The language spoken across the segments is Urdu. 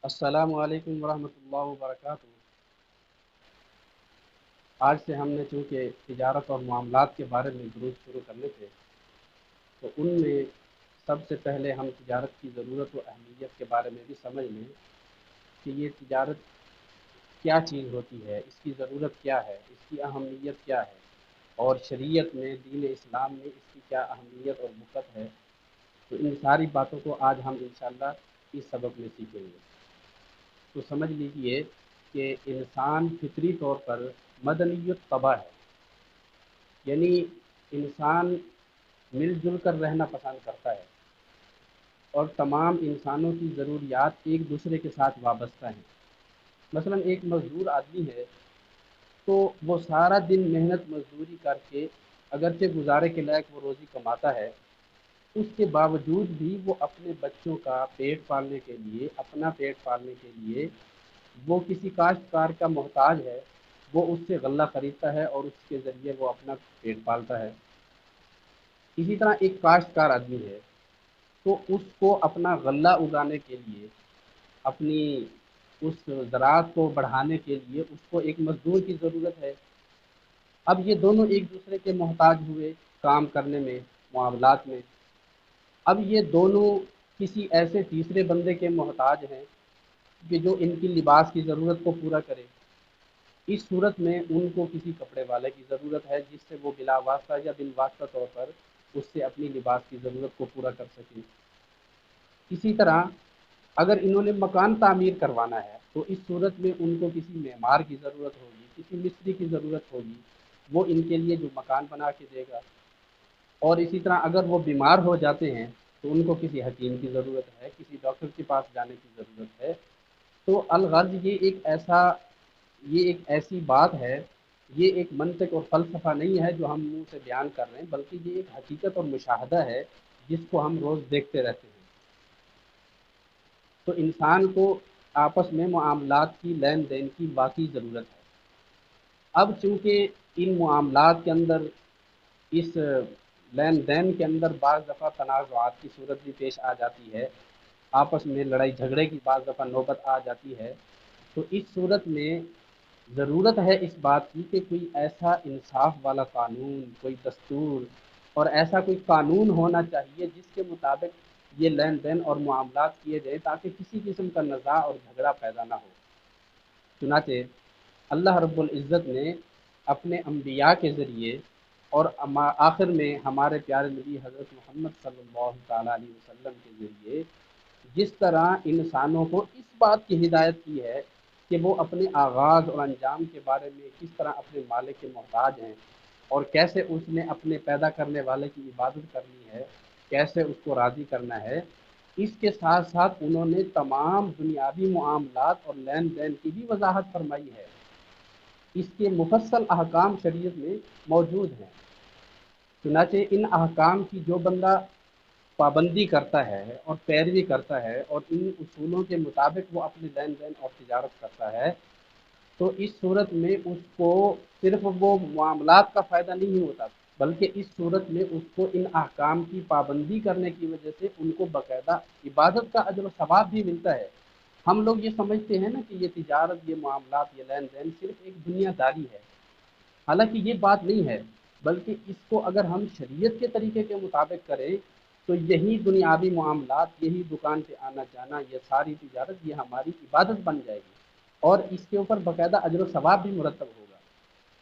السلام علیکم ورحمۃ اللہ وبرکاتہ۔ آج سے ہم نے چونکہ تجارت اور معاملات کے بارے میں دروس شروع کرنے تھے، تو ان میں سب سے پہلے ہم تجارت کی ضرورت و اہمیت کے بارے میں بھی سمجھ لیں کہ یہ تجارت کیا چیز ہوتی ہے، اس کی ضرورت کیا ہے، اس کی اہمیت کیا ہے، اور شریعت میں دین اسلام میں اس کی کیا اہمیت اور وقت ہے۔ تو ان ساری باتوں کو آج ہم انشاءاللہ اس سبق میں سیکھیں گے۔ تو سمجھ لیجئے کہ انسان فطری طور پر مدنی الطبع ہے، یعنی انسان مل جل کر رہنا پسند کرتا ہے اور تمام انسانوں کی ضروریات ایک دوسرے کے ساتھ وابستہ ہیں۔ مثلا ایک مزدور آدمی ہے تو وہ سارا دن محنت مزدوری کر کے اگرچہ گزارے کے لائق وہ روزی کماتا ہے، اس کے باوجود بھی وہ اپنے بچوں کا پیٹ پالنے کے لیے، اپنا پیٹ پالنے کے لیے وہ کسی کاشتکار کا محتاج ہے، وہ اس سے غلہ خریدتا ہے اور اس کے ذریعے وہ اپنا پیٹ پالتا ہے۔ اسی طرح ایک کاشتکار آدمی ہے تو اس کو اپنا غلہ اگانے کے لیے، اپنی اس زراعت کو بڑھانے کے لیے اس کو ایک مزدور کی ضرورت ہے۔ اب یہ دونوں ایک دوسرے کے محتاج ہوئے کام کرنے میں، معاملات میں۔ اب یہ دونوں کسی ایسے تیسرے بندے کے محتاج ہیں کہ جو ان کی لباس کی ضرورت کو پورا کرے۔ اس صورت میں ان کو کسی کپڑے والے کی ضرورت ہے جس سے وہ بلا واسطہ یا بال واسطہ طور پر اس سے اپنی لباس کی ضرورت کو پورا کر سکیں۔ اسی طرح اگر انہوں نے مکان تعمیر کروانا ہے تو اس صورت میں ان کو کسی معمار کی ضرورت ہوگی، کسی مستری کی ضرورت ہوگی، وہ ان کے لیے جو مکان بنا کے دے گا۔ اور اسی طرح اگر وہ بیمار ہو جاتے ہیں تو ان کو کسی حکیم کی ضرورت ہے، کسی ڈاکٹر کے پاس جانے کی ضرورت ہے۔ تو الغرض یہ ایک ایسی بات ہے، یہ ایک منطق اور فلسفہ نہیں ہے جو ہم منہ سے بیان کر رہے ہیں، بلکہ یہ ایک حقیقت اور مشاہدہ ہے جس کو ہم روز دیکھتے رہتے ہیں۔ تو انسان کو آپس میں معاملات کی لین دین کی واقعی ضرورت ہے۔ اب چونکہ ان معاملات کے اندر، اس لین دین کے اندر بعض دفعہ تنازعات کی صورت بھی پیش آ جاتی ہے، آپس میں لڑائی جھگڑے کی بعض دفعہ نوبت آ جاتی ہے، تو اس صورت میں ضرورت ہے اس بات کی کہ کوئی ایسا انصاف والا قانون، کوئی دستور اور ایسا کوئی قانون ہونا چاہیے جس کے مطابق یہ لین دین اور معاملات کیے جائیں تاکہ کسی قسم کا نزاع اور جھگڑا پیدا نہ ہو۔ چنانچہ اللہ رب العزت نے اپنے انبیاء کے ذریعے اور آخر میں ہمارے پیارے نبی حضرت محمد صلی اللہ تعالیٰ علیہ وسلم کے ذریعے جس طرح انسانوں کو اس بات کی ہدایت کی ہے کہ وہ اپنے آغاز اور انجام کے بارے میں کس طرح اپنے مالک کے محتاج ہیں، اور کیسے اس نے اپنے پیدا کرنے والے کی عبادت کرنی ہے، کیسے اس کو راضی کرنا ہے، اس کے ساتھ ساتھ انہوں نے تمام دنیاوی معاملات اور لین دین کی بھی وضاحت فرمائی ہے۔ اس کے مفصل احکام شریعت میں موجود ہیں۔ چنانچہ ان احکام کی جو بندہ پابندی کرتا ہے اور پیروی کرتا ہے اور ان اصولوں کے مطابق وہ اپنے لین دین اور تجارت کرتا ہے، تو اس صورت میں اس کو صرف وہ معاملات کا فائدہ نہیں ہوتا، بلکہ اس صورت میں اس کو ان احکام کی پابندی کرنے کی وجہ سے ان کو باقاعدہ عبادت کا اجر و ثواب بھی ملتا ہے۔ ہم لوگ یہ سمجھتے ہیں نا کہ یہ تجارت، یہ معاملات، یہ لین دین صرف ایک دنیا داری ہے، حالانکہ یہ بات نہیں ہے، بلکہ اس کو اگر ہم شریعت کے طریقے کے مطابق کریں تو یہی دنیاوی معاملات، یہی دکان پہ آنا جانا، یہ ساری تجارت یہ ہماری عبادت بن جائے گی اور اس کے اوپر باقاعدہ اجر و ثواب بھی مرتب ہوگا۔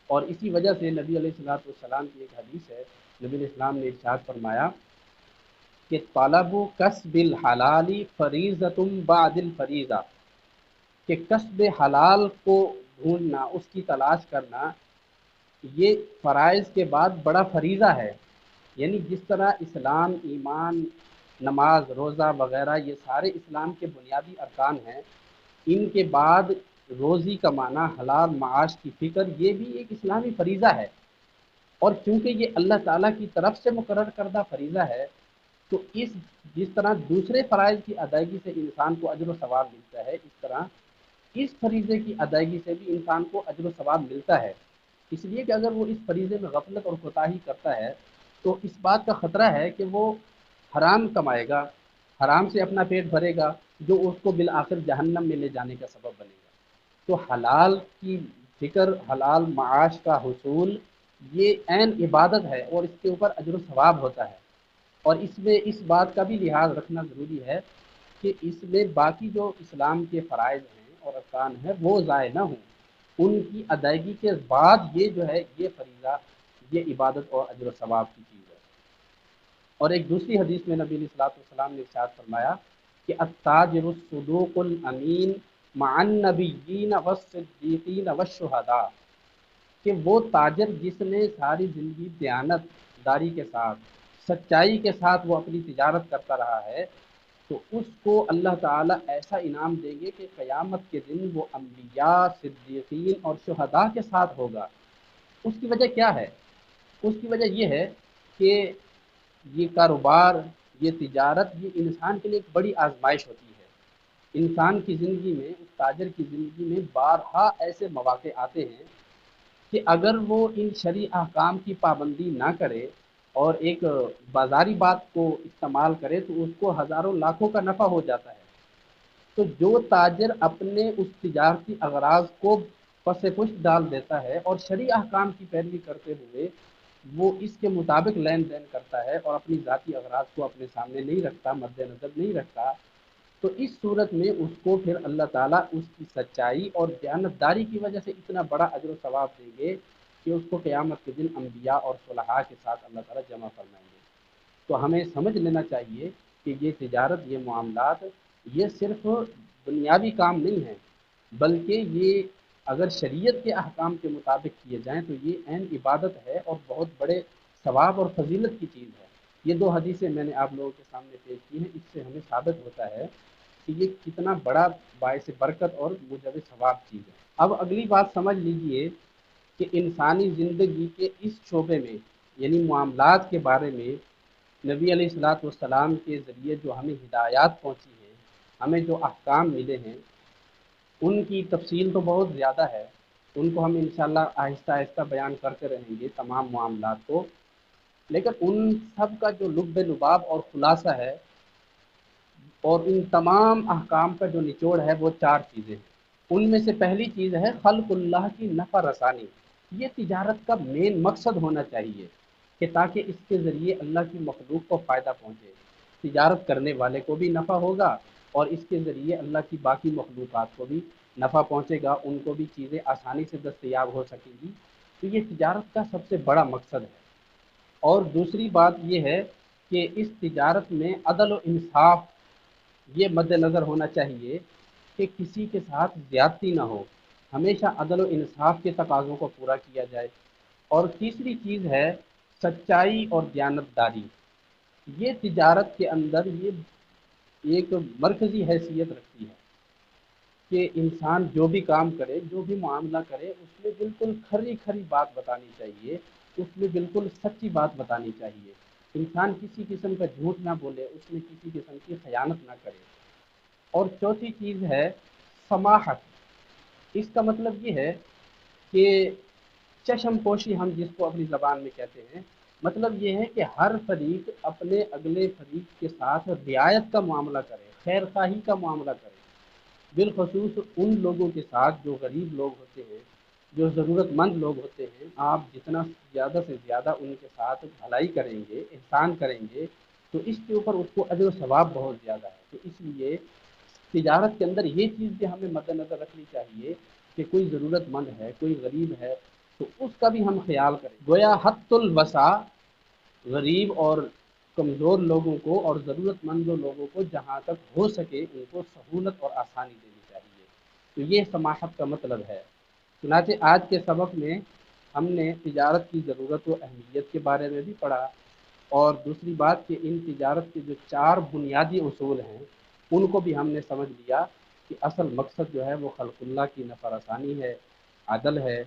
اور اسی وجہ سے نبی علیہ الصلوۃ والسلام کی ایک حدیث ہے، نبی علیہ السلام نے ارشاد فرمایا کہ طلب کسب الحلال فریضۃ بعد الفریضہ، کہ کسب حلال کو ڈھونڈنا، اس کی تلاش کرنا، یہ فرائض کے بعد بڑا فریضہ ہے۔ یعنی جس طرح اسلام، ایمان، نماز، روزہ وغیرہ یہ سارے اسلام کے بنیادی ارکان ہیں، ان کے بعد روزی کمانا، حلال معاش کی فکر، یہ بھی ایک اسلامی فریضہ ہے۔ اور چونکہ یہ اللہ تعالیٰ کی طرف سے مقرر کردہ فریضہ ہے، تو جس طرح دوسرے فرائض کی ادائیگی سے انسان کو اجر و ثواب ملتا ہے، اس طرح اس فریضے کی ادائیگی سے بھی انسان کو اجر و ثواب ملتا ہے۔ اس لیے کہ اگر وہ اس فریضے میں غفلت اور کوتاہی کرتا ہے تو اس بات کا خطرہ ہے کہ وہ حرام کمائے گا، حرام سے اپنا پیٹ بھرے گا، جو اس کو بالآخر جہنم میں لے جانے کا سبب بنے گا۔ تو حلال کی فکر، حلال معاش کا حصول، یہ عین عبادت ہے اور اس کے اوپر اجر و ثواب ہوتا ہے۔ اور اس میں اس بات کا بھی لحاظ رکھنا ضروری ہے کہ اس میں باقی جو اسلام کے فرائض ہیں اور ارکان ہیں وہ ضائع نہ ہوں، ان کی ادائیگی کے بعد یہ جو ہے یہ فریضہ، یہ عبادت اور اجر و ثواب کی چیز ہے۔ اور ایک دوسری حدیث میں نبی علیہ الصلوۃ والسلام نے ارشاد فرمایا کہ التاجر الصدوق الامین مع النبیین والصدیقین والشہداء، کہ وہ تاجر جس نے ساری زندگی دیانت داری کے ساتھ، سچائی کے ساتھ وہ اپنی تجارت کرتا رہا ہے، تو اس کو اللہ تعالیٰ ایسا انعام دیں گے کہ قیامت کے دن وہ انبیاء، صدیقین اور شہداء کے ساتھ ہوگا۔ اس کی وجہ کیا ہے؟ اس کی وجہ یہ ہے کہ یہ کاروبار، یہ تجارت، یہ انسان کے لیے ایک بڑی آزمائش ہوتی ہے۔ انسان کی زندگی میں، اس تاجر کی زندگی میں بارہا ایسے مواقع آتے ہیں کہ اگر وہ ان شرعی احکام کی پابندی نہ کرے اور ایک بازاری بات کو استعمال کرے تو اس کو ہزاروں لاکھوں کا نفع ہو جاتا ہے۔ تو جو تاجر اپنے اس تجارتی اغراض کو پس پشت ڈال دیتا ہے اور شرعی احکام کی پیروی کرتے ہوئے وہ اس کے مطابق لین دین کرتا ہے اور اپنی ذاتی اغراض کو اپنے سامنے نہیں رکھتا، مد نظر نہیں رکھتا، تو اس صورت میں اس کو پھر اللہ تعالیٰ اس کی سچائی اور دیانتداری کی وجہ سے اتنا بڑا اجر و ثواب دیں گے کہ اس کو قیامت کے دن انبیاء اور صلحاء کے ساتھ اللہ تعالیٰ جمع فرمائیں گے۔ تو ہمیں سمجھ لینا چاہیے کہ یہ تجارت، یہ معاملات، یہ صرف دنیاوی کام نہیں ہے، بلکہ یہ اگر شریعت کے احکام کے مطابق کیے جائیں تو یہ عین عبادت ہے اور بہت بڑے ثواب اور فضیلت کی چیز ہے۔ یہ دو حدیثیں میں نے آپ لوگوں کے سامنے پیش کی ہیں، اس سے ہمیں ثابت ہوتا ہے کہ یہ کتنا بڑا باعث برکت اور موجب ثواب چیز ہے۔ اب اگلی بات سمجھ لیجئے کہ انسانی زندگی کے اس شعبے میں، یعنی معاملات کے بارے میں، نبی علیہ الصلوۃ والسلام کے ذریعے جو ہمیں ہدایات پہنچی ہیں، ہمیں جو احکام ملے ہیں، ان کی تفصیل تو بہت زیادہ ہے، ان کو ہم انشاءاللہ آہستہ آہستہ بیان کرتے رہیں گے تمام معاملات کو، لیکن ان سب کا جو لب لباب اور خلاصہ ہے اور ان تمام احکام کا جو نچوڑ ہے وہ چار چیزیں ہیں۔ ان میں سے پہلی چیز ہے خلق اللہ کی نفع رسانی۔ یہ تجارت کا مین مقصد ہونا چاہیے کہ تاکہ اس کے ذریعے اللہ کی مخلوق کو فائدہ پہنچے، تجارت کرنے والے کو بھی نفع ہوگا اور اس کے ذریعے اللہ کی باقی مخلوقات کو بھی نفع پہنچے گا، ان کو بھی چیزیں آسانی سے دستیاب ہو سکیں گی۔ تو یہ تجارت کا سب سے بڑا مقصد ہے۔ اور دوسری بات یہ ہے کہ اس تجارت میں عدل و انصاف یہ مد نظر ہونا چاہیے کہ کسی کے ساتھ زیادتی نہ ہو، ہمیشہ عدل و انصاف کے تقاضوں کو پورا کیا جائے۔ اور تیسری چیز ہے سچائی اور دیانتداری۔ یہ تجارت کے اندر یہ ایک مرکزی حیثیت رکھتی ہے کہ انسان جو بھی کام کرے، جو بھی معاملہ کرے، اس میں بالکل کھری کھری بات بتانی چاہیے، اس میں بالکل سچی بات بتانی چاہیے۔ انسان کسی قسم کا جھوٹ نہ بولے، اس میں کسی قسم کی خیانت نہ کرے۔ اور چوتھی چیز ہے سماحت۔ اس کا مطلب یہ ہے کہ چشم پوشی ہم جس کو اپنی زبان میں کہتے ہیں، مطلب یہ ہے کہ ہر فریق اپنے اگلے فریق کے ساتھ رعایت کا معاملہ کرے، خیر خواہی کا معاملہ کرے، بالخصوص ان لوگوں کے ساتھ جو غریب لوگ ہوتے ہیں، جو ضرورت مند لوگ ہوتے ہیں۔ آپ جتنا زیادہ سے زیادہ ان کے ساتھ بھلائی کریں گے، احسان کریں گے، تو اس کے اوپر اس کو اجر و ثواب بہت زیادہ ہے۔ تو اس لیے تجارت کے اندر یہ چیز بھی ہمیں مد نظر رکھنی چاہیے کہ کوئی ضرورت مند ہے، کوئی غریب ہے، تو اس کا بھی ہم خیال کریں۔ گویا حت الوسع، غریب اور کمزور لوگوں کو اور ضرورت مند لوگوں کو جہاں تک ہو سکے ان کو سہولت اور آسانی دینی چاہیے۔ تو یہ سماحت کا مطلب ہے۔ چنانچہ آج کے سبق میں ہم نے تجارت کی ضرورت و اہمیت کے بارے میں بھی پڑھا، اور دوسری بات کہ ان تجارت کے جو چار بنیادی اصول ہیں ان کو بھی ہم نے سمجھ لیا کہ اصل مقصد جو ہے وہ خلق اللہ کی نفع رسانی ہے، عدل ہے،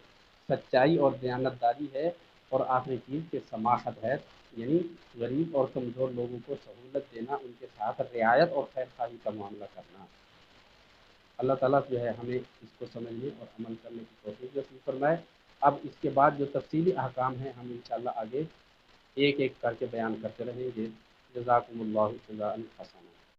سچائی اور دیانتداری ہے، اور آخری چیز کہ سماحت ہے، یعنی غریب اور کمزور لوگوں کو سہولت دینا، ان کے ساتھ رعایت اور خیر خواہی کا معاملہ کرنا۔ اللہ تعالیٰ جو ہے ہمیں اس کو سمجھنے اور عمل کرنے کی توفیق نصیب فرمائے۔ اب اس کے بعد جو تفصیلی احکام ہیں ہم انشاءاللہ آگے ایک ایک کر کے بیان کرتے رہیں گے۔ جزاکم اللہ جزاء حسنا۔